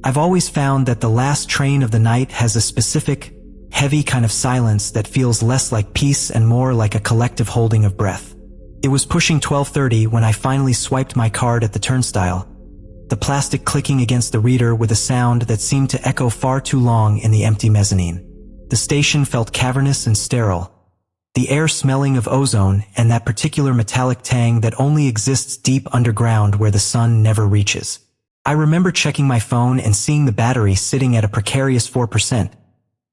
I've always found that the last train of the night has a specific, heavy kind of silence that feels less like peace and more like a collective holding of breath. It was pushing 12:30 when I finally swiped my card at the turnstile, the plastic clicking against the reader with a sound that seemed to echo far too long in the empty mezzanine. The station felt cavernous and sterile, the air smelling of ozone and that particular metallic tang that only exists deep underground where the sun never reaches. I remember checking my phone and seeing the battery sitting at a precarious 4%,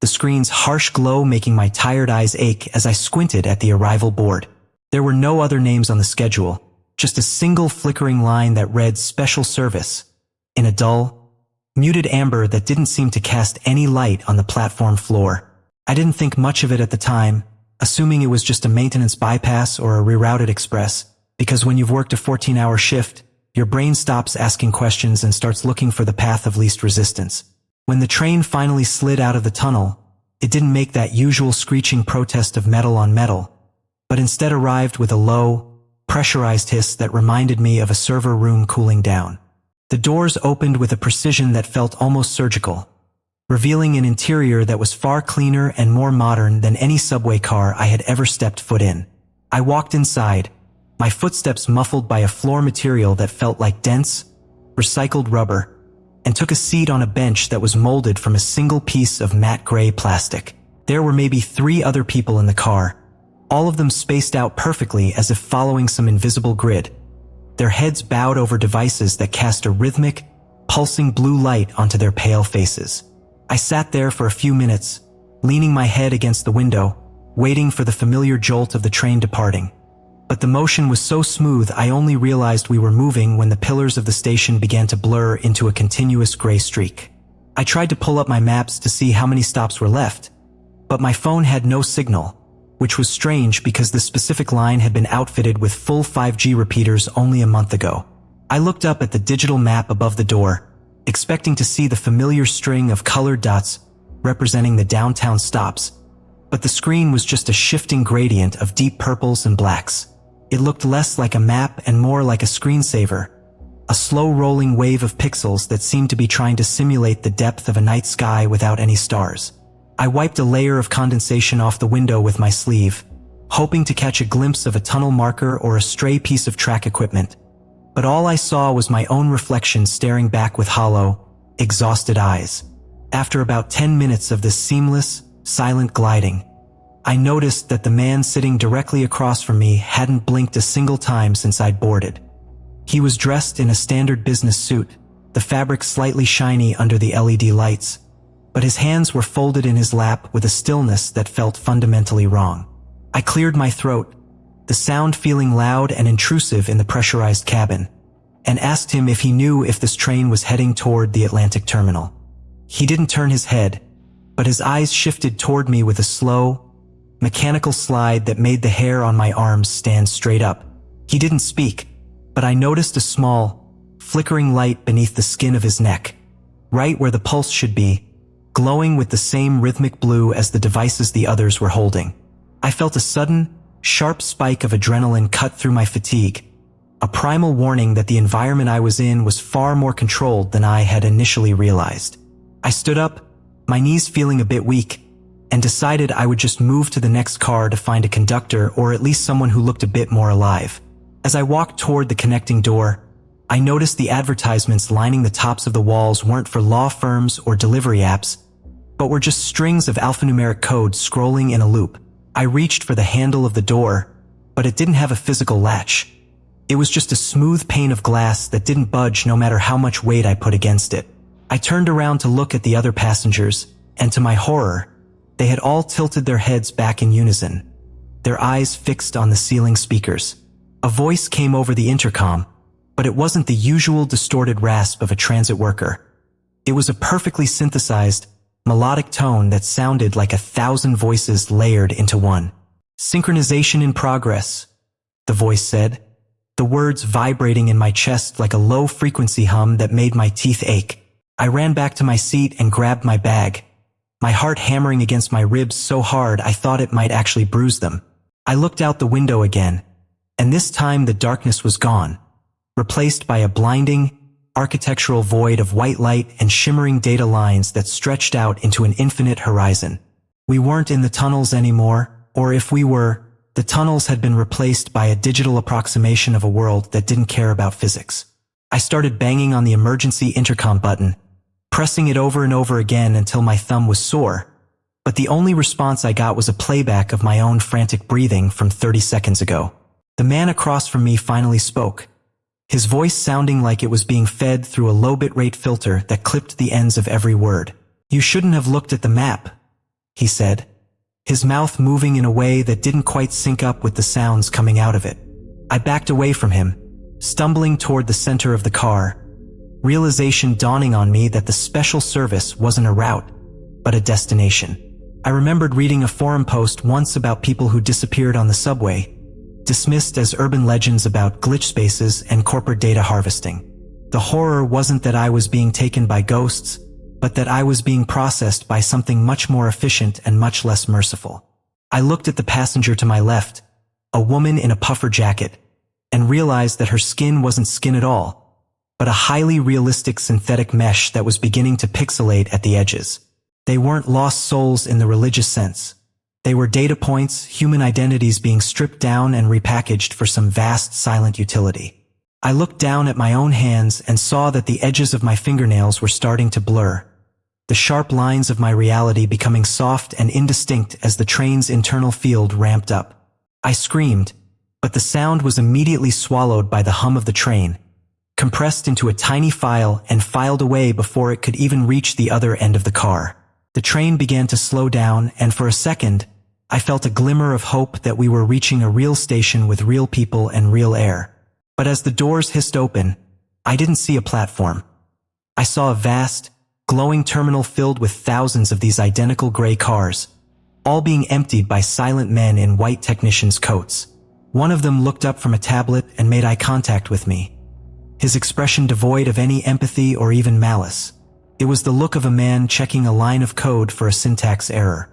the screen's harsh glow making my tired eyes ache as I squinted at the arrival board. There were no other names on the schedule, just a single flickering line that read "Special Service" in a dull, muted amber that didn't seem to cast any light on the platform floor. I didn't think much of it at the time, assuming it was just a maintenance bypass or a rerouted express, because when you've worked a 14-hour shift, your brain stops asking questions and starts looking for the path of least resistance. When the train finally slid out of the tunnel, it didn't make that usual screeching protest of metal on metal, but instead arrived with a low, pressurized hiss that reminded me of a server room cooling down. The doors opened with a precision that felt almost surgical, revealing an interior that was far cleaner and more modern than any subway car I had ever stepped foot in. I walked inside, my footsteps muffled by a floor material that felt like dense, recycled rubber, and took a seat on a bench that was molded from a single piece of matte gray plastic. There were maybe 3 other people in the car, all of them spaced out perfectly as if following some invisible grid, their heads bowed over devices that cast a rhythmic, pulsing blue light onto their pale faces. I sat there for a few minutes, leaning my head against the window, waiting for the familiar jolt of the train departing. But the motion was so smooth I only realized we were moving when the pillars of the station began to blur into a continuous gray streak. I tried to pull up my maps to see how many stops were left, but my phone had no signal, which was strange because this specific line had been outfitted with full 5G repeaters only a month ago. I looked up at the digital map above the door, expecting to see the familiar string of colored dots representing the downtown stops, but the screen was just a shifting gradient of deep purples and blacks. It looked less like a map and more like a screensaver, a slow-rolling wave of pixels that seemed to be trying to simulate the depth of a night sky without any stars. I wiped a layer of condensation off the window with my sleeve, hoping to catch a glimpse of a tunnel marker or a stray piece of track equipment, but all I saw was my own reflection staring back with hollow, exhausted eyes. After about 10 minutes of this seamless, silent gliding, I noticed that the man sitting directly across from me hadn't blinked a single time since I'd boarded. He was dressed in a standard business suit, the fabric slightly shiny under the LED lights, but his hands were folded in his lap with a stillness that felt fundamentally wrong. I cleared my throat, the sound feeling loud and intrusive in the pressurized cabin, and asked him if he knew if this train was heading toward the Atlantic terminal. He didn't turn his head, but his eyes shifted toward me with a slow, mechanical slide that made the hair on my arms stand straight up. He didn't speak, but I noticed a small, flickering light beneath the skin of his neck, right where the pulse should be, glowing with the same rhythmic blue as the devices the others were holding. I felt a sudden, sharp spike of adrenaline cut through my fatigue, a primal warning that the environment I was in was far more controlled than I had initially realized. I stood up, my knees feeling a bit weak, and decided I would just move to the next car to find a conductor or at least someone who looked a bit more alive. As I walked toward the connecting door, I noticed the advertisements lining the tops of the walls weren't for law firms or delivery apps, but were just strings of alphanumeric code scrolling in a loop. I reached for the handle of the door, but it didn't have a physical latch. It was just a smooth pane of glass that didn't budge no matter how much weight I put against it. I turned around to look at the other passengers, and to my horror, they had all tilted their heads back in unison, their eyes fixed on the ceiling speakers. A voice came over the intercom, but it wasn't the usual distorted rasp of a transit worker. It was a perfectly synthesized, melodic tone that sounded like 1,000 voices layered into one. "Synchronization in progress," the voice said, the words vibrating in my chest like a low-frequency hum that made my teeth ache. I ran back to my seat and grabbed my bag, my heart hammering against my ribs so hard I thought it might actually bruise them. I looked out the window again, and this time the darkness was gone, replaced by a blinding, architectural void of white light and shimmering data lines that stretched out into an infinite horizon. We weren't in the tunnels anymore, or if we were, the tunnels had been replaced by a digital approximation of a world that didn't care about physics. I started banging on the emergency intercom button, pressing it over and over again until my thumb was sore, but the only response I got was a playback of my own frantic breathing from 30 seconds ago. The man across from me finally spoke, his voice sounding like it was being fed through a low bitrate filter that clipped the ends of every word. "You shouldn't have looked at the map," he said, his mouth moving in a way that didn't quite sync up with the sounds coming out of it. I backed away from him, stumbling toward the center of the car, realization dawning on me that the special service wasn't a route, but a destination. I remembered reading a forum post once about people who disappeared on the subway, dismissed as urban legends about glitch spaces and corporate data harvesting. The horror wasn't that I was being taken by ghosts, but that I was being processed by something much more efficient and much less merciful. I looked at the passenger to my left, a woman in a puffer jacket, and realized that her skin wasn't skin at all, but a highly realistic synthetic mesh that was beginning to pixelate at the edges. They weren't lost souls in the religious sense. They were data points, human identities being stripped down and repackaged for some vast silent utility. I looked down at my own hands and saw that the edges of my fingernails were starting to blur, the sharp lines of my reality becoming soft and indistinct as the train's internal field ramped up. I screamed, but the sound was immediately swallowed by the hum of the train, compressed into a tiny file and filed away before it could even reach the other end of the car. The train began to slow down, and for a second, I felt a glimmer of hope that we were reaching a real station with real people and real air. But as the doors hissed open, I didn't see a platform. I saw a vast, glowing terminal filled with thousands of these identical gray cars, all being emptied by silent men in white technicians' coats. One of them looked up from a tablet and made eye contact with me, his expression devoid of any empathy or even malice. It was the look of a man checking a line of code for a syntax error.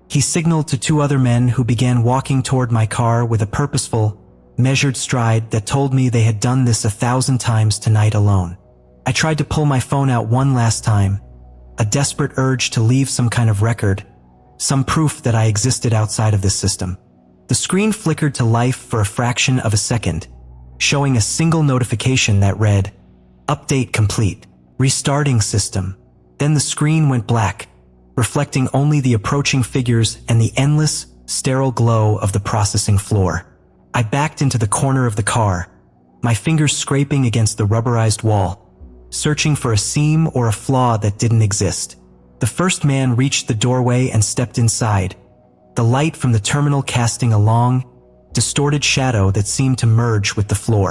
He signaled to two other men who began walking toward my car with a purposeful, measured stride that told me they had done this 1,000 times tonight alone. I tried to pull my phone out one last time, a desperate urge to leave some kind of record, some proof that I existed outside of this system. The screen flickered to life for a fraction of a second, showing a single notification that read, "Update complete. Restarting system." Then the screen went black, reflecting only the approaching figures and the endless, sterile glow of the processing floor. I backed into the corner of the car, my fingers scraping against the rubberized wall, searching for a seam or a flaw that didn't exist. The first man reached the doorway and stepped inside, the light from the terminal casting a long, distorted shadow that seemed to merge with the floor.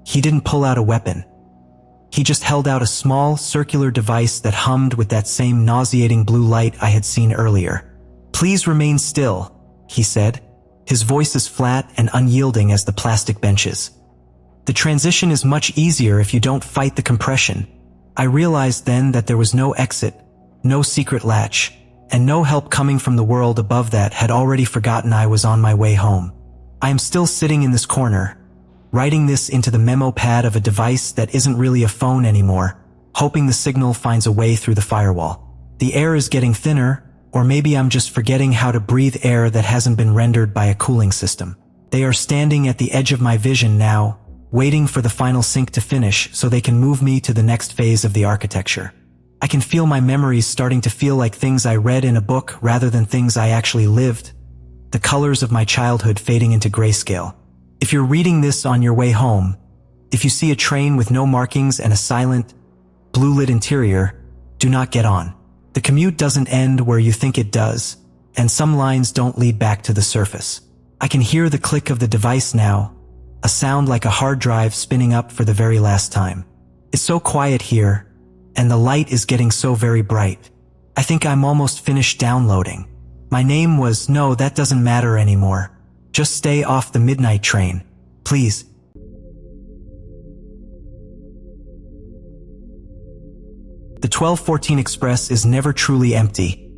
He didn't pull out a weapon. He just held out a small, circular device that hummed with that same nauseating blue light I had seen earlier. "Please remain still," he said, his voice as flat and unyielding as the plastic benches. "The transition is much easier if you don't fight the compression." I realized then that there was no exit, no secret latch, and no help coming from the world above that had already forgotten I was on my way home. I am still sitting in this corner, writing this into the memo pad of a device that isn't really a phone anymore, hoping the signal finds a way through the firewall. The air is getting thinner, or maybe I'm just forgetting how to breathe air that hasn't been rendered by a cooling system. They are standing at the edge of my vision now, waiting for the final sync to finish so they can move me to the next phase of the architecture. I can feel my memories starting to feel like things I read in a book rather than things I actually lived, the colors of my childhood fading into grayscale. If you're reading this on your way home, if you see a train with no markings and a silent, blue-lit interior, do not get on. The commute doesn't end where you think it does, and some lines don't lead back to the surface. I can hear the click of the device now, a sound like a hard drive spinning up for the very last time. It's so quiet here, and the light is getting so very bright. I think I'm almost finished downloading. My name was, no, that doesn't matter anymore. Just stay off the midnight train, please. The 1214 Express is never truly empty,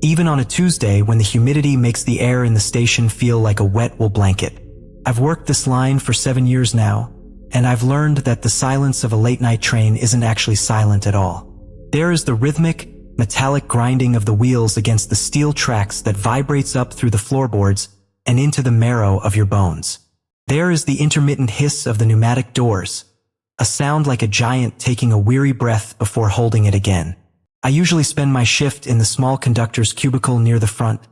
even on a Tuesday when the humidity makes the air in the station feel like a wet wool blanket. I've worked this line for 7 years now, and I've learned that the silence of a late-night train isn't actually silent at all. There is the rhythmic, metallic grinding of the wheels against the steel tracks that vibrates up through the floorboards and into the marrow of your bones. There is the intermittent hiss of the pneumatic doors, a sound like a giant taking a weary breath before holding it again. I usually spend my shift in the small conductor's cubicle near the front,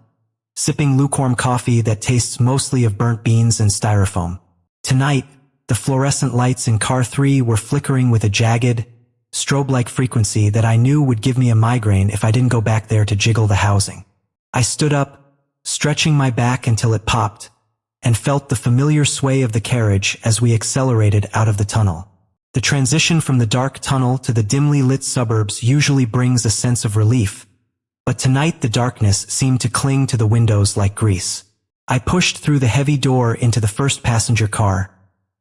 sipping lukewarm coffee that tastes mostly of burnt beans and styrofoam. Tonight, the fluorescent lights in car 3 were flickering with a jagged, strobe-like frequency that I knew would give me a migraine if I didn't go back there to jiggle the housing. I stood up, stretching my back until it popped, and felt the familiar sway of the carriage as we accelerated out of the tunnel. The transition from the dark tunnel to the dimly lit suburbs usually brings a sense of relief, but tonight the darkness seemed to cling to the windows like grease. I pushed through the heavy door into the first passenger car,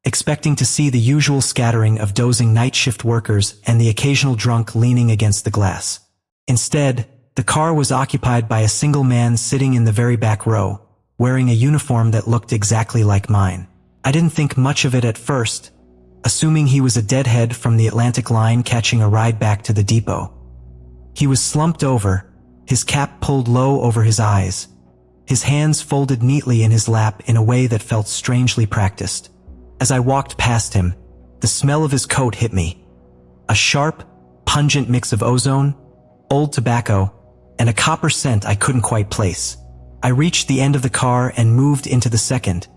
expecting to see the usual scattering of dozing night shift workers and the occasional drunk leaning against the glass. Instead, the car was occupied by a single man sitting in the very back row, wearing a uniform that looked exactly like mine. I didn't think much of it at first, assuming he was a deadhead from the Atlantic line catching a ride back to the depot. He was slumped over, his cap pulled low over his eyes, his hands folded neatly in his lap in a way that felt strangely practiced. As I walked past him, the smell of his coat hit me. A sharp, pungent mix of ozone, old tobacco, and a copper scent I couldn't quite place. I reached the end of the car and moved into the second,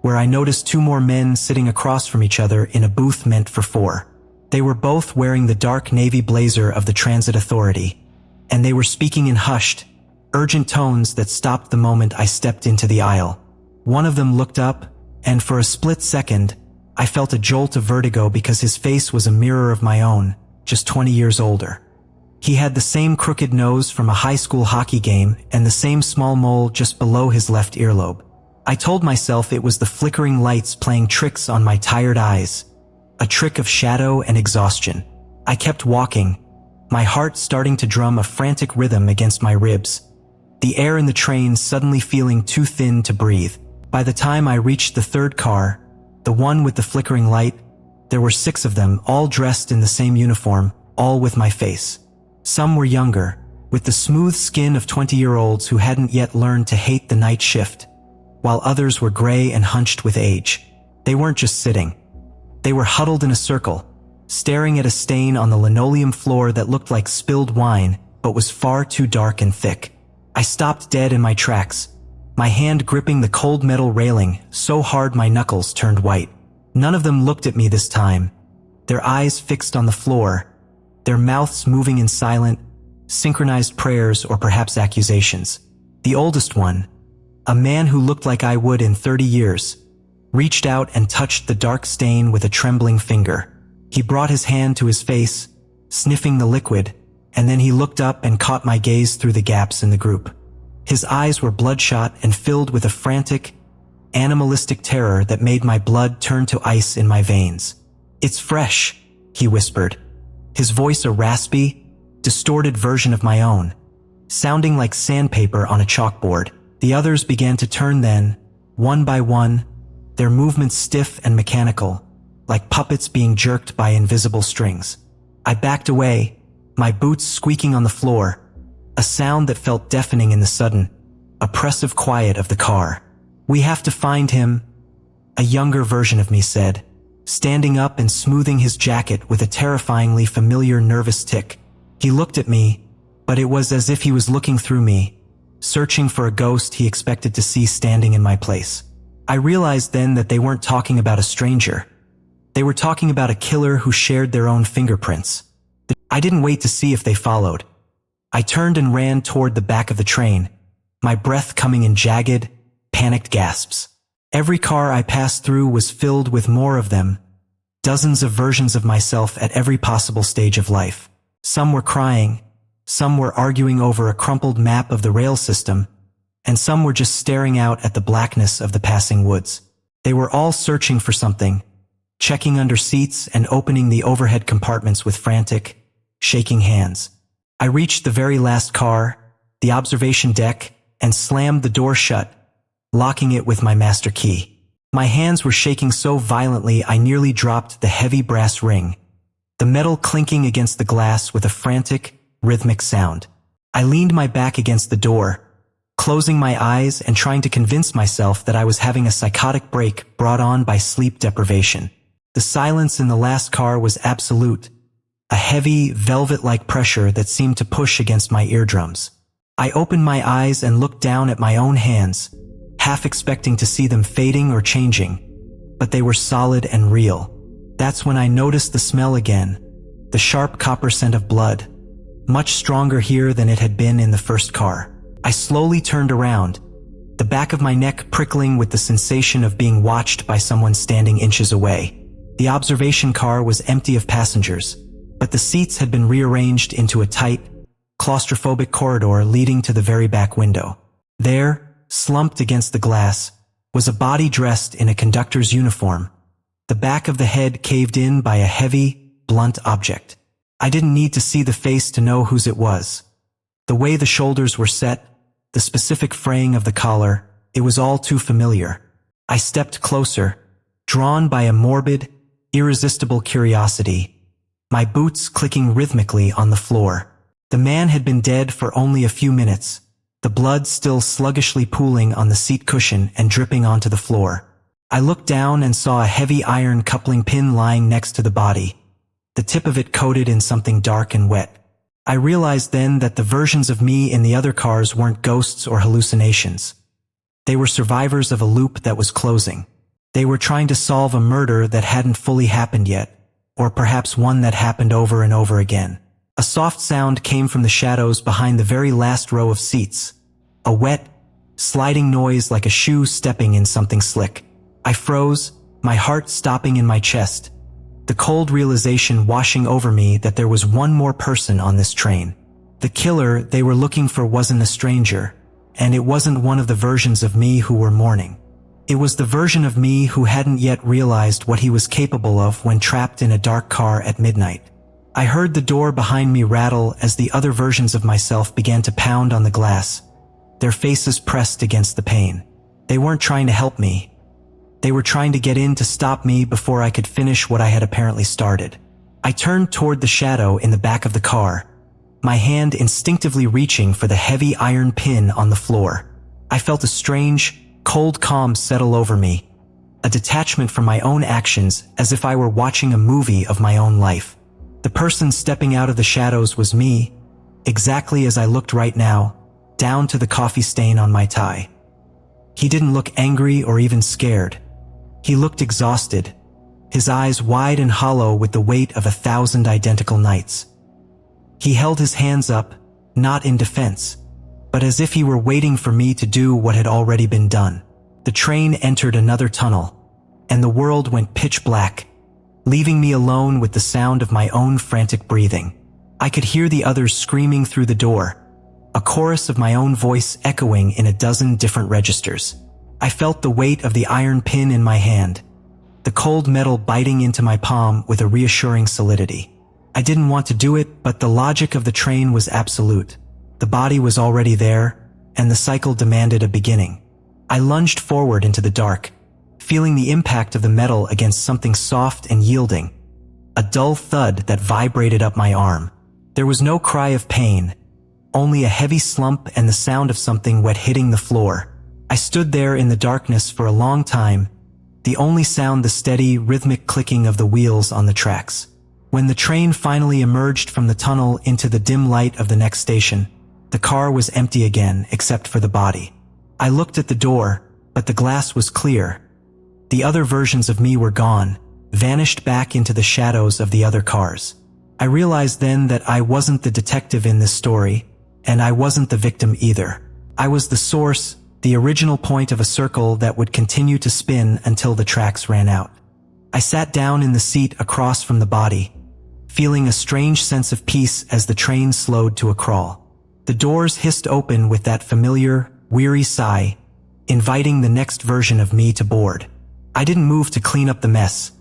where I noticed 2 more men sitting across from each other in a booth meant for 4. They were both wearing the dark navy blazer of the Transit Authority, and they were speaking in hushed, urgent tones that stopped the moment I stepped into the aisle. One of them looked up, and for a split second, I felt a jolt of vertigo because his face was a mirror of my own, just 20 years older. He had the same crooked nose from a high school hockey game and the same small mole just below his left earlobe. I told myself it was the flickering lights playing tricks on my tired eyes, a trick of shadow and exhaustion. I kept walking, my heart starting to drum a frantic rhythm against my ribs, the air in the train suddenly feeling too thin to breathe. By the time I reached the third car, the one with the flickering light, there were 6 of them, all dressed in the same uniform, all with my face. Some were younger, with the smooth skin of 20-year-olds who hadn't yet learned to hate the night shift, while others were gray and hunched with age. They weren't just sitting. They were huddled in a circle, staring at a stain on the linoleum floor that looked like spilled wine, but was far too dark and thick. I stopped dead in my tracks, my hand gripping the cold metal railing so hard my knuckles turned white. None of them looked at me this time, their eyes fixed on the floor, their mouths moving in silent, synchronized prayers or perhaps accusations. The oldest one, a man who looked like I would in 30 years, reached out and touched the dark stain with a trembling finger. He brought his hand to his face, sniffing the liquid, and then he looked up and caught my gaze through the gaps in the group. His eyes were bloodshot and filled with a frantic, animalistic terror that made my blood turn to ice in my veins. "It's fresh," he whispered, his voice a raspy, distorted version of my own, sounding like sandpaper on a chalkboard. The others began to turn then, one by one, their movements stiff and mechanical, like puppets being jerked by invisible strings. I backed away, my boots squeaking on the floor, a sound that felt deafening in the sudden, oppressive quiet of the car. "We have to find him," a younger version of me said, standing up and smoothing his jacket with a terrifyingly familiar nervous tick. He looked at me, but it was as if he was looking through me, searching for a ghost he expected to see standing in my place. I realized then that they weren't talking about a stranger. They were talking about a killer who shared their own fingerprints. I didn't wait to see if they followed. I turned and ran toward the back of the train, my breath coming in jagged, panicked gasps. Every car I passed through was filled with more of them, dozens of versions of myself at every possible stage of life. Some were crying, some were arguing over a crumpled map of the rail system, and some were just staring out at the blackness of the passing woods. They were all searching for something, checking under seats and opening the overhead compartments with frantic, shaking hands. I reached the very last car, the observation deck, and slammed the door shut, locking it with my master key. My hands were shaking so violently I nearly dropped the heavy brass ring, the metal clinking against the glass with a frantic, rhythmic sound. I leaned my back against the door, closing my eyes and trying to convince myself that I was having a psychotic break brought on by sleep deprivation. The silence in the last car was absolute, a heavy, velvet-like pressure that seemed to push against my eardrums. I opened my eyes and looked down at my own hands, half expecting to see them fading or changing, but they were solid and real. That's when I noticed the smell again, the sharp copper scent of blood, much stronger here than it had been in the first car. I slowly turned around, the back of my neck prickling with the sensation of being watched by someone standing inches away. The observation car was empty of passengers, but the seats had been rearranged into a tight, claustrophobic corridor leading to the very back window. There, slumped against the glass, was a body dressed in a conductor's uniform, the back of the head caved in by a heavy, blunt object. I didn't need to see the face to know whose it was. The way the shoulders were set, the specific fraying of the collar, it was all too familiar. I stepped closer, drawn by a morbid, irresistible curiosity, my boots clicking rhythmically on the floor. The man had been dead for only a few minutes, the blood still sluggishly pooling on the seat cushion and dripping onto the floor. I looked down and saw a heavy iron coupling pin lying next to the body, the tip of it coated in something dark and wet. I realized then that the versions of me in the other cars weren't ghosts or hallucinations. They were survivors of a loop that was closing. They were trying to solve a murder that hadn't fully happened yet, or perhaps one that happened over and over again. A soft sound came from the shadows behind the very last row of seats, a wet, sliding noise like a shoe stepping in something slick. I froze, my heart stopping in my chest, the cold realization washing over me that there was one more person on this train. The killer they were looking for wasn't a stranger, and it wasn't one of the versions of me who were mourning. It was the version of me who hadn't yet realized what he was capable of when trapped in a dark car at midnight. I heard the door behind me rattle as the other versions of myself began to pound on the glass, their faces pressed against the pane. They weren't trying to help me. They were trying to get in to stop me before I could finish what I had apparently started. I turned toward the shadow in the back of the car, my hand instinctively reaching for the heavy iron pin on the floor. I felt a strange, cold calm settle over me, a detachment from my own actions as if I were watching a movie of my own life. The person stepping out of the shadows was me, exactly as I looked right now, down to the coffee stain on my tie. He didn't look angry or even scared. He looked exhausted, his eyes wide and hollow with the weight of 1,000 identical nights. He held his hands up, not in defense, but as if he were waiting for me to do what had already been done. The train entered another tunnel, and the world went pitch black, leaving me alone with the sound of my own frantic breathing. I could hear the others screaming through the door, a chorus of my own voice echoing in a dozen different registers. I felt the weight of the iron pin in my hand, the cold metal biting into my palm with a reassuring solidity. I didn't want to do it, but the logic of the train was absolute. The body was already there, and the cycle demanded a beginning. I lunged forward into the dark, feeling the impact of the metal against something soft and yielding, a dull thud that vibrated up my arm. There was no cry of pain, only a heavy slump and the sound of something wet hitting the floor. I stood there in the darkness for a long time, the only sound the steady, rhythmic clicking of the wheels on the tracks. When the train finally emerged from the tunnel into the dim light of the next station, the car was empty again except for the body. I looked at the door, but the glass was clear. The other versions of me were gone, vanished back into the shadows of the other cars. I realized then that I wasn't the detective in this story, and I wasn't the victim either. I was the source, the original point of a circle that would continue to spin until the tracks ran out. I sat down in the seat across from the body, feeling a strange sense of peace as the train slowed to a crawl. The doors hissed open with that familiar, weary sigh, inviting the next version of me to board. I didn't move to clean up the mess.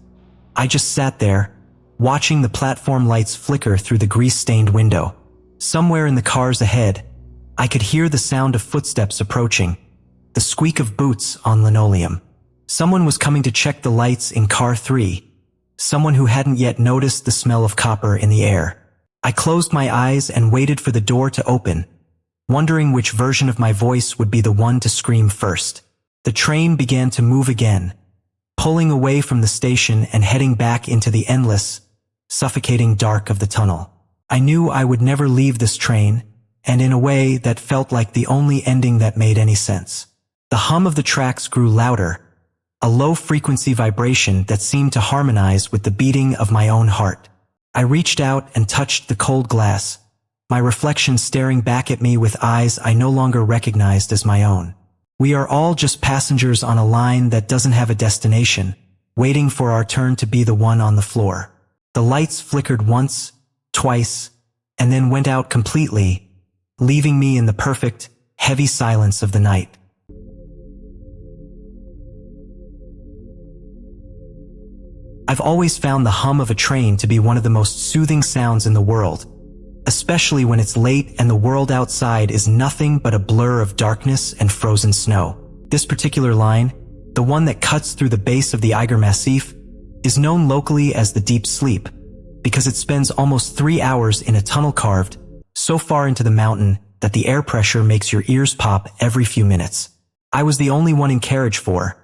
I just sat there, watching the platform lights flicker through the grease-stained window. Somewhere in the cars ahead, I could hear the sound of footsteps approaching, the squeak of boots on linoleum. Someone was coming to check the lights in car 3. Someone who hadn't yet noticed the smell of copper in the air. I closed my eyes and waited for the door to open, wondering which version of my voice would be the one to scream first. The train began to move again, pulling away from the station and heading back into the endless, suffocating dark of the tunnel. I knew I would never leave this train, and in a way that felt like the only ending that made any sense. The hum of the tracks grew louder, a low-frequency vibration that seemed to harmonize with the beating of my own heart. I reached out and touched the cold glass, my reflection staring back at me with eyes I no longer recognized as my own. We are all just passengers on a line that doesn't have a destination, waiting for our turn to be the one on the floor. The lights flickered once, twice, and then went out completely, leaving me in the perfect, heavy silence of the night. I've always found the hum of a train to be one of the most soothing sounds in the world, especially when it's late and the world outside is nothing but a blur of darkness and frozen snow. This particular line, the one that cuts through the base of the Eiger Massif, is known locally as the Deep Sleep, because it spends almost 3 hours in a tunnel carved so far into the mountain that the air pressure makes your ears pop every few minutes. I was the only one in carriage 4,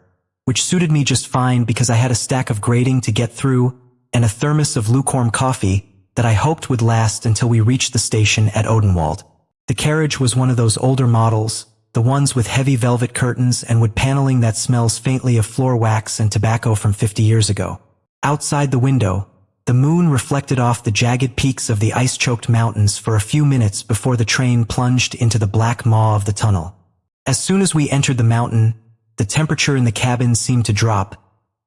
which suited me just fine because I had a stack of grating to get through and a thermos of lukewarm coffee that I hoped would last until we reached the station at Odenwald. The carriage was one of those older models, the ones with heavy velvet curtains and wood paneling that smells faintly of floor wax and tobacco from 50 years ago. Outside the window, the moon reflected off the jagged peaks of the ice-choked mountains for a few minutes before the train plunged into the black maw of the tunnel. As soon as we entered the mountain, the temperature in the cabin seemed to drop,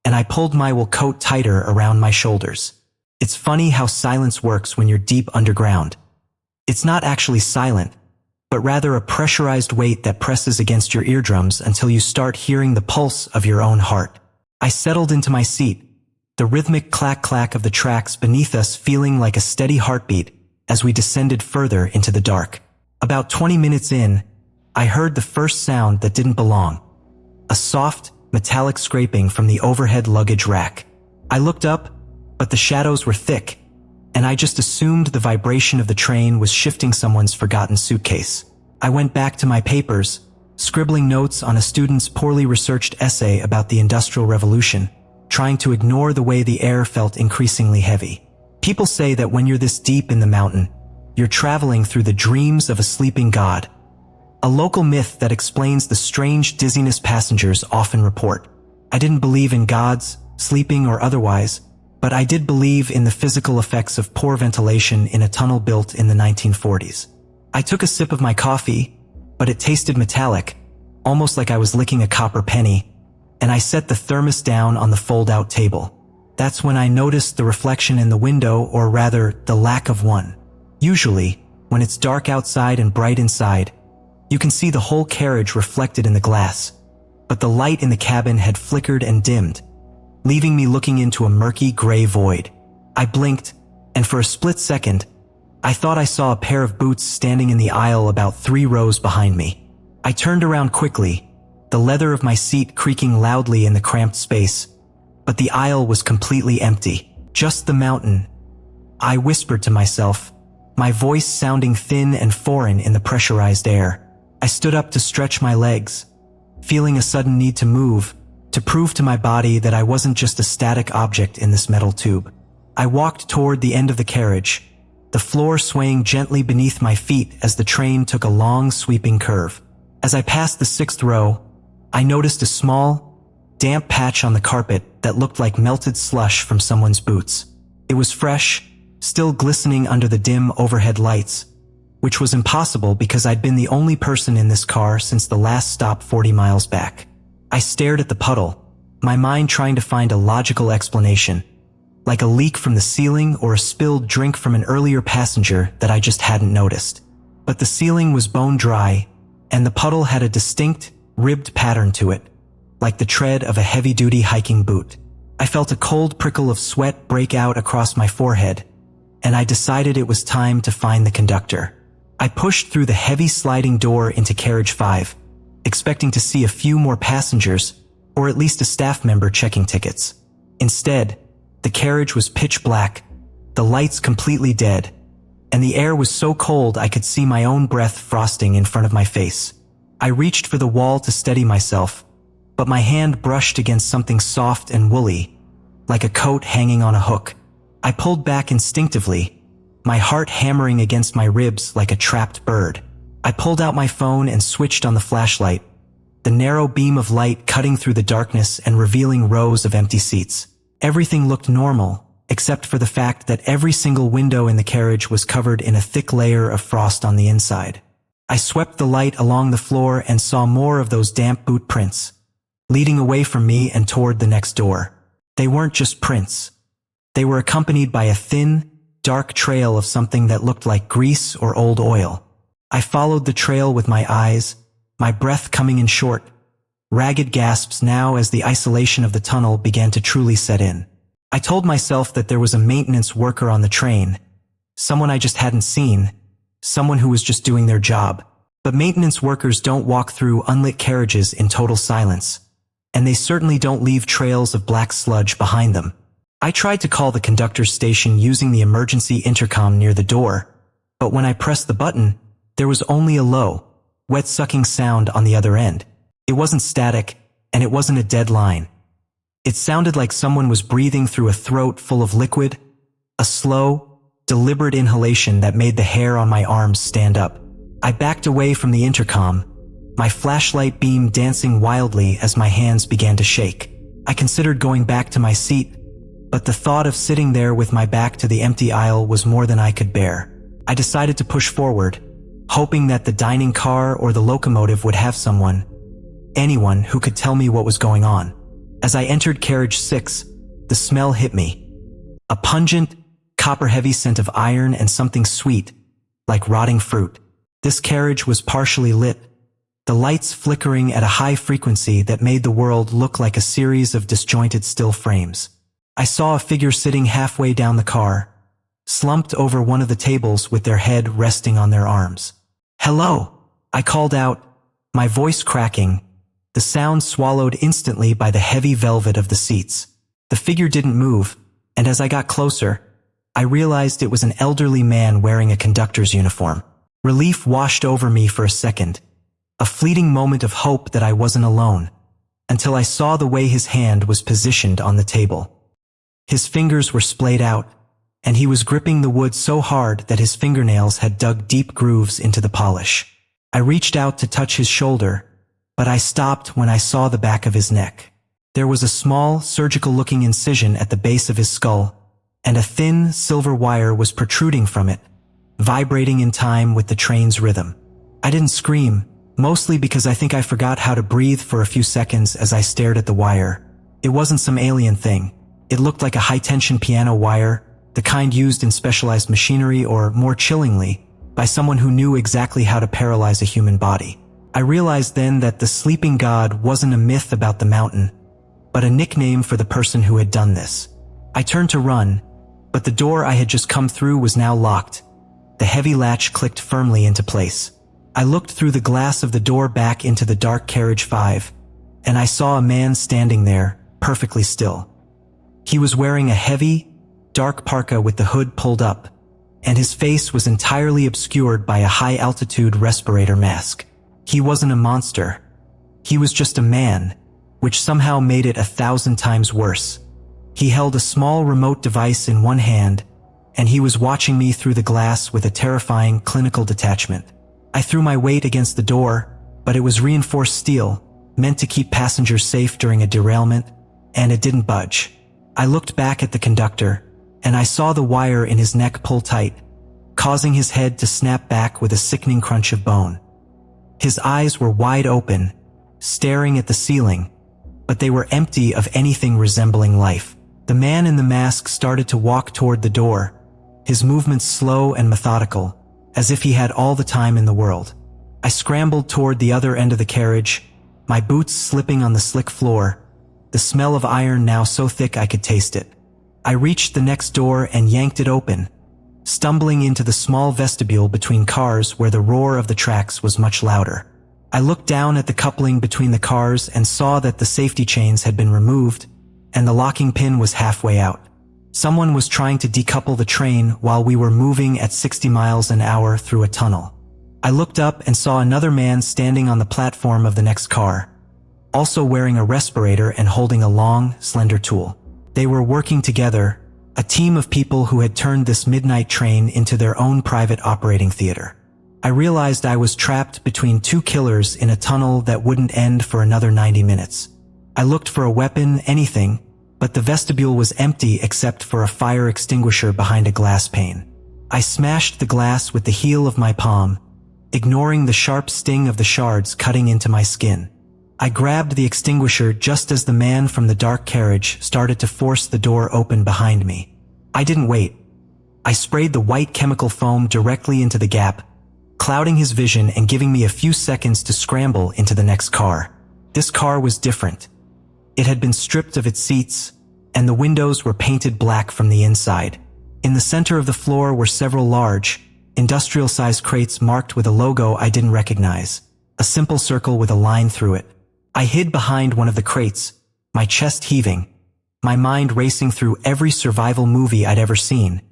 and I pulled my wool coat tighter around my shoulders. It's funny how silence works when you're deep underground. It's not actually silent, but rather a pressurized weight that presses against your eardrums until you start hearing the pulse of your own heart. I settled into my seat, the rhythmic clack-clack of the tracks beneath us feeling like a steady heartbeat as we descended further into the dark. About 20 minutes in, I heard the first sound that didn't belong. A soft, metallic scraping from the overhead luggage rack. I looked up, but the shadows were thick, and I just assumed the vibration of the train was shifting someone's forgotten suitcase. I went back to my papers, scribbling notes on a student's poorly researched essay about the Industrial Revolution, trying to ignore the way the air felt increasingly heavy. People say that when you're this deep in the mountain, you're traveling through the dreams of a sleeping god. A local myth that explains the strange dizziness passengers often report. I didn't believe in gods, sleeping or otherwise, but I did believe in the physical effects of poor ventilation in a tunnel built in the 1940s. I took a sip of my coffee, but it tasted metallic, almost like I was licking a copper penny, and I set the thermos down on the fold-out table. That's when I noticed the reflection in the window, or rather, the lack of one. Usually, when it's dark outside and bright inside, you can see the whole carriage reflected in the glass, but the light in the cabin had flickered and dimmed, leaving me looking into a murky gray void. I blinked, and for a split second, I thought I saw a pair of boots standing in the aisle about 3 rows behind me. I turned around quickly, the leather of my seat creaking loudly in the cramped space, but the aisle was completely empty. Just the mountain. I whispered to myself, my voice sounding thin and foreign in the pressurized air. I stood up to stretch my legs, feeling a sudden need to move, to prove to my body that I wasn't just a static object in this metal tube. I walked toward the end of the carriage, the floor swaying gently beneath my feet as the train took a long, sweeping curve. As I passed the 6th row, I noticed a small, damp patch on the carpet that looked like melted slush from someone's boots. It was fresh, still glistening under the dim overhead lights, which was impossible because I'd been the only person in this car since the last stop 40 miles back. I stared at the puddle, my mind trying to find a logical explanation, like a leak from the ceiling or a spilled drink from an earlier passenger that I just hadn't noticed. But the ceiling was bone dry, and the puddle had a distinct, ribbed pattern to it, like the tread of a heavy-duty hiking boot. I felt a cold prickle of sweat break out across my forehead, and I decided it was time to find the conductor. I pushed through the heavy sliding door into carriage 5, expecting to see a few more passengers or at least a staff member checking tickets. Instead, the carriage was pitch black, the lights completely dead, and the air was so cold I could see my own breath frosting in front of my face. I reached for the wall to steady myself, but my hand brushed against something soft and woolly, like a coat hanging on a hook. I pulled back instinctively, my heart hammering against my ribs like a trapped bird. I pulled out my phone and switched on the flashlight, the narrow beam of light cutting through the darkness and revealing rows of empty seats. Everything looked normal, except for the fact that every single window in the carriage was covered in a thick layer of frost on the inside. I swept the light along the floor and saw more of those damp boot prints, leading away from me and toward the next door. They weren't just prints. They were accompanied by a thin, dark trail of something that looked like grease or old oil. I followed the trail with my eyes, my breath coming in short, ragged gasps now as the isolation of the tunnel began to truly set in. I told myself that there was a maintenance worker on the train, someone I just hadn't seen, someone who was just doing their job. But maintenance workers don't walk through unlit carriages in total silence, and they certainly don't leave trails of black sludge behind them. I tried to call the conductor's station using the emergency intercom near the door, but when I pressed the button, there was only a low, wet-sucking sound on the other end. It wasn't static, and it wasn't a dead line. It sounded like someone was breathing through a throat full of liquid, a slow, deliberate inhalation that made the hair on my arms stand up. I backed away from the intercom, my flashlight beam dancing wildly as my hands began to shake. I considered going back to my seat, but the thought of sitting there with my back to the empty aisle was more than I could bear. I decided to push forward, hoping that the dining car or the locomotive would have someone, anyone who could tell me what was going on. As I entered carriage 6, the smell hit me. A pungent, copper-heavy scent of iron and something sweet, like rotting fruit. This carriage was partially lit, the lights flickering at a high frequency that made the world look like a series of disjointed still frames. I saw a figure sitting halfway down the car, slumped over one of the tables with their head resting on their arms. "Hello," I called out, my voice cracking, the sound swallowed instantly by the heavy velvet of the seats. The figure didn't move, and as I got closer, I realized it was an elderly man wearing a conductor's uniform. Relief washed over me for a second, a fleeting moment of hope that I wasn't alone, until I saw the way his hand was positioned on the table. His fingers were splayed out, and he was gripping the wood so hard that his fingernails had dug deep grooves into the polish. I reached out to touch his shoulder, but I stopped when I saw the back of his neck. There was a small, surgical-looking incision at the base of his skull, and a thin, silver wire was protruding from it, vibrating in time with the train's rhythm. I didn't scream, mostly because I think I forgot how to breathe for a few seconds as I stared at the wire. It wasn't some alien thing. It looked like a high-tension piano wire, the kind used in specialized machinery or, more chillingly, by someone who knew exactly how to paralyze a human body. I realized then that the sleeping god wasn't a myth about the mountain, but a nickname for the person who had done this. I turned to run, but the door I had just come through was now locked. The heavy latch clicked firmly into place. I looked through the glass of the door back into the dark carriage 5, and I saw a man standing there, perfectly still. He was wearing a heavy, dark parka with the hood pulled up, and his face was entirely obscured by a high-altitude respirator mask. He wasn't a monster. He was just a man, which somehow made it 1,000 times worse. He held a small remote device in one hand, and he was watching me through the glass with a terrifying clinical detachment. I threw my weight against the door, but it was reinforced steel, meant to keep passengers safe during a derailment, and it didn't budge. I looked back at the conductor, and I saw the wire in his neck pull tight, causing his head to snap back with a sickening crunch of bone. His eyes were wide open, staring at the ceiling, but they were empty of anything resembling life. The man in the mask started to walk toward the door, his movements slow and methodical, as if he had all the time in the world. I scrambled toward the other end of the carriage, my boots slipping on the slick floor, the smell of iron now so thick I could taste it. I reached the next door and yanked it open, stumbling into the small vestibule between cars where the roar of the tracks was much louder. I looked down at the coupling between the cars and saw that the safety chains had been removed, and the locking pin was halfway out. Someone was trying to decouple the train while we were moving at 60 miles an hour through a tunnel. I looked up and saw another man standing on the platform of the next car, also wearing a respirator and holding a long, slender tool. They were working together, a team of people who had turned this midnight train into their own private operating theater. I realized I was trapped between two killers in a tunnel that wouldn't end for another 90 minutes. I looked for a weapon, anything, but the vestibule was empty except for a fire extinguisher behind a glass pane. I smashed the glass with the heel of my palm, ignoring the sharp sting of the shards cutting into my skin. I grabbed the extinguisher just as the man from the dark carriage started to force the door open behind me. I didn't wait. I sprayed the white chemical foam directly into the gap, clouding his vision and giving me a few seconds to scramble into the next car. This car was different. It had been stripped of its seats, and the windows were painted black from the inside. In the center of the floor were several large, industrial-sized crates marked with a logo I didn't recognize, a simple circle with a line through it. I hid behind one of the crates, my chest heaving, my mind racing through every survival movie I'd ever seen.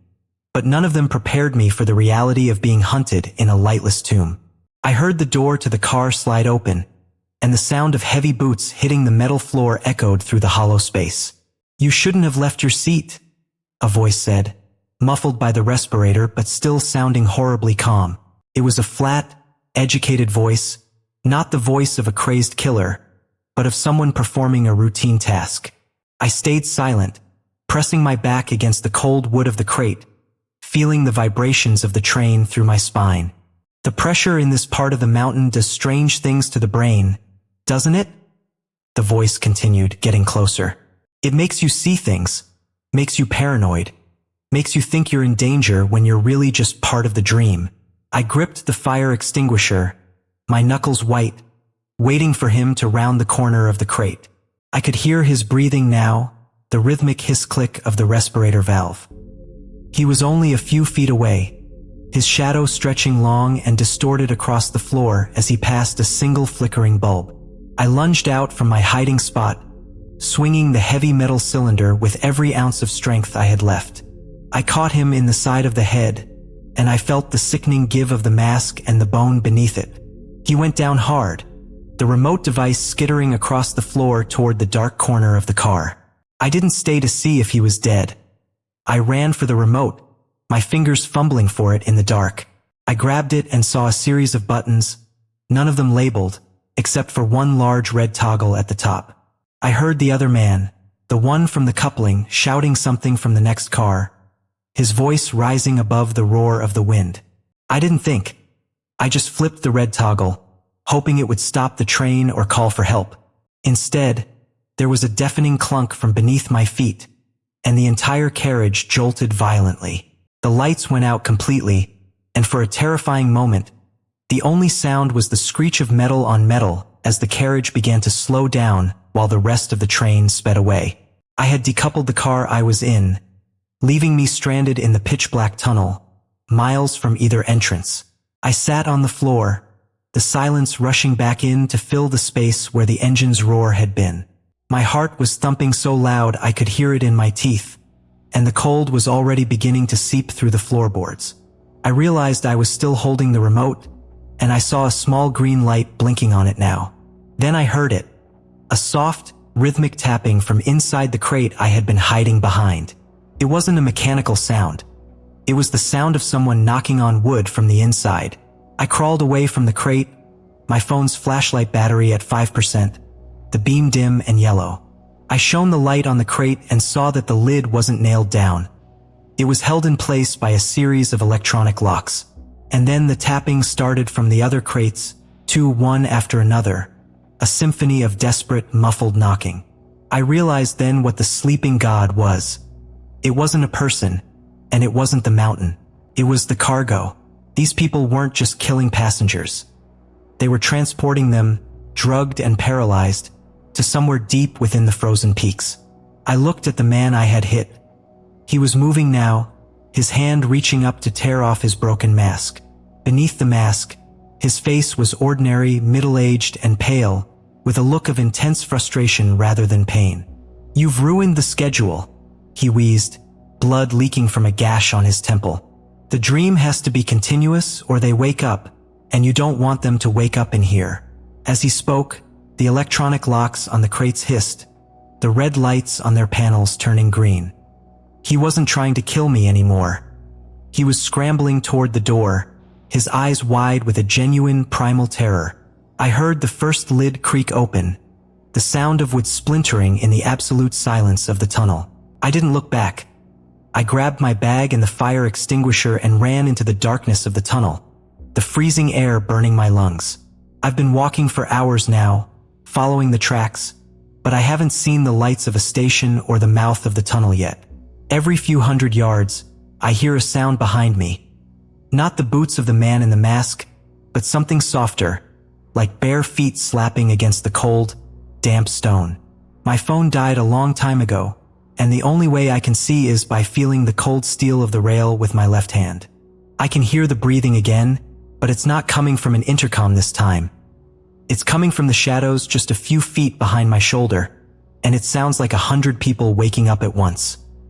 But none of them prepared me for the reality of being hunted in a lightless tomb. I heard the door to the car slide open, and the sound of heavy boots hitting the metal floor echoed through the hollow space. "You shouldn't have left your seat," a voice said, muffled by the respirator but still sounding horribly calm. It was a flat, educated voice, not the voice of a crazed killer, but of someone performing a routine task. I stayed silent, pressing my back against the cold wood of the crate, feeling the vibrations of the train through my spine. The pressure in this part of the mountain does strange things to the brain, doesn't it? The voice continued, getting closer. It makes you see things, makes you paranoid, makes you think you're in danger when you're really just part of the dream. I gripped the fire extinguisher, my knuckles white, waiting for him to round the corner of the crate. I could hear his breathing now, the rhythmic hiss-click of the respirator valve. He was only a few feet away, his shadow stretching long and distorted across the floor as he passed a single flickering bulb. I lunged out from my hiding spot, swinging the heavy metal cylinder with every ounce of strength I had left. I caught him in the side of the head, and I felt the sickening give of the mask and the bone beneath it. He went down hard, the remote device skittering across the floor toward the dark corner of the car. I didn't stay to see if he was dead. I ran for the remote, my fingers fumbling for it in the dark. I grabbed it and saw a series of buttons, none of them labeled, except for one large red toggle at the top. I heard the other man, the one from the coupling, shouting something from the next car, his voice rising above the roar of the wind. I didn't think. I just flipped the red toggle, hoping it would stop the train or call for help. Instead, there was a deafening clunk from beneath my feet, and the entire carriage jolted violently. The lights went out completely, and for a terrifying moment, the only sound was the screech of metal on metal as the carriage began to slow down while the rest of the train sped away. I had decoupled the car I was in, leaving me stranded in the pitch-black tunnel, miles from either entrance. I sat on the floor, the silence rushing back in to fill the space where the engine's roar had been. My heart was thumping so loud I could hear it in my teeth, and the cold was already beginning to seep through the floorboards. I realized I was still holding the remote, and I saw a small green light blinking on it now. Then I heard it, a soft, rhythmic tapping from inside the crate I had been hiding behind. It wasn't a mechanical sound. It was the sound of someone knocking on wood from the inside. I crawled away from the crate, my phone's flashlight battery at 5%, the beam dim and yellow. I shone the light on the crate and saw that the lid wasn't nailed down. It was held in place by a series of electronic locks. And then the tapping started from the other crates, two one after another, a symphony of desperate, muffled knocking. I realized then what the sleeping god was. It wasn't a person, and it wasn't the mountain. It was the cargo. These people weren't just killing passengers. They were transporting them, drugged and paralyzed, to somewhere deep within the frozen peaks. I looked at the man I had hit. He was moving now, his hand reaching up to tear off his broken mask. Beneath the mask, His face was ordinary, middle-aged, and pale, with a look of intense frustration rather than pain. "You've ruined the schedule," he wheezed, blood leaking from a gash on his temple. "The dream has to be continuous or they wake up, and you don't want them to wake up in here." As he spoke, the electronic locks on the crates hissed, the red lights on their panels turning green. He wasn't trying to kill me anymore. He was scrambling toward the door, his eyes wide with a genuine primal terror. I heard the first lid creak open, the sound of wood splintering in the absolute silence of the tunnel. I didn't look back. I grabbed my bag and the fire extinguisher and ran into the darkness of the tunnel, the freezing air burning my lungs. I've been walking for hours now, following the tracks, but I haven't seen the lights of a station or the mouth of the tunnel yet. Every few hundred yards, I hear a sound behind me. Not the boots of the man in the mask, but something softer, like bare feet slapping against the cold, damp stone. My phone died a long time ago, and the only way I can see is by feeling the cold steel of the rail with my left hand. I can hear the breathing again, but it's not coming from an intercom this time. It's coming from the shadows just a few feet behind my shoulder, and it sounds like 100 people waking up at once.